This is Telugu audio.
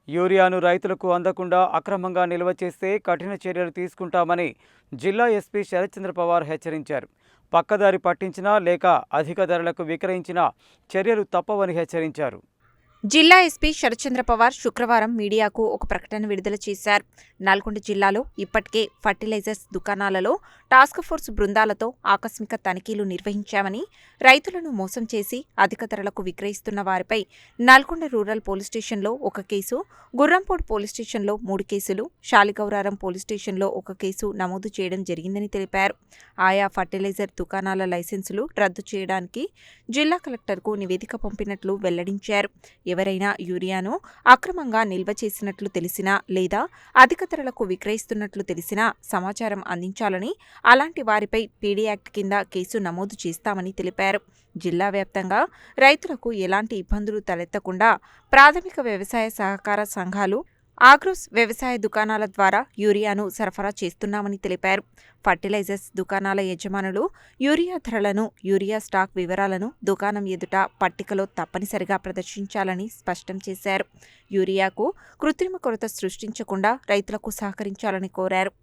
యూరియాను రైతులకు అందకుండా అక్రమంగా నిల్వ చేస్తే కఠిన చర్యలు తీసుకుంటామని జిల్లా ఎస్పీ శరత్చంద్ర పవార్ హెచ్చరించారు. పక్కదారి పట్టించినా లేక అధిక ధరలకు విక్రయించినా చర్యలు తప్పవని హెచ్చరించారు. జిల్లా ఎస్పీ శరత్చంద్ర పవార్ శుక్రవారం మీడియాకు ఒక ప్రకటన విడుదల చేశారు. నల్గొండ జిల్లాలో ఇప్పటికే ఫర్టిలైజర్స్ దుకాణాలలో టాస్క్ ఫోర్స్ బృందాలతో ఆకస్మిక తనిఖీలు నిర్వహించామని, రైతులను మోసం చేసి అధిక ధరలకు విక్రయిస్తున్న వారిపై నల్గొండ రూరల్ పోలీస్ స్టేషన్లో ఒక కేసు, గుర్రంపోడ్ పోలీస్ స్టేషన్లో 3 కేసులు, శాలిగౌరారం పోలీస్ స్టేషన్లో ఒక కేసు నమోదు చేయడం జరిగిందని తెలిపారు. ఆయా ఫర్టిలైజర్ దుకాణాల లైసెన్సులు రద్దు చేయడానికి జిల్లా కలెక్టర్కు నివేదిక పంపినట్లు వెల్లడించారు. ఎవరైనా యూరియాను అక్రమంగా నిల్వ చేసినట్లు తెలిసినా లేదా అధిక ధరలకు విక్రయిస్తున్నట్లు తెలిసినా సమాచారం అందించాలని, అలాంటి వారిపై పీడీ యాక్ట్ కింద కేసు నమోదు చేస్తామని తెలిపారు. జిల్లా వ్యాప్తంగా రైతులకు ఎలాంటి ఇబ్బందులు తలెత్తకుండా ప్రాథమిక వ్యవసాయ సహకార సంఘాలు, ఆగ్రోస్ వ్యవసాయ దుకాణాల ద్వారా యూరియాను సరఫరా చేస్తున్నామని తెలిపారు. ఫర్టిలైజర్స్ దుకాణాల యజమానులు యూరియా ధరలను, యూరియా స్టాక్ వివరాలను దుకాణం ఎదుట పట్టికలో తప్పనిసరిగా ప్రదర్శించాలని స్పష్టం చేశారు. యూరియాకు కృత్రిమ కొరత సృష్టించకుండా రైతులకు సహకరించాలని కోరారు.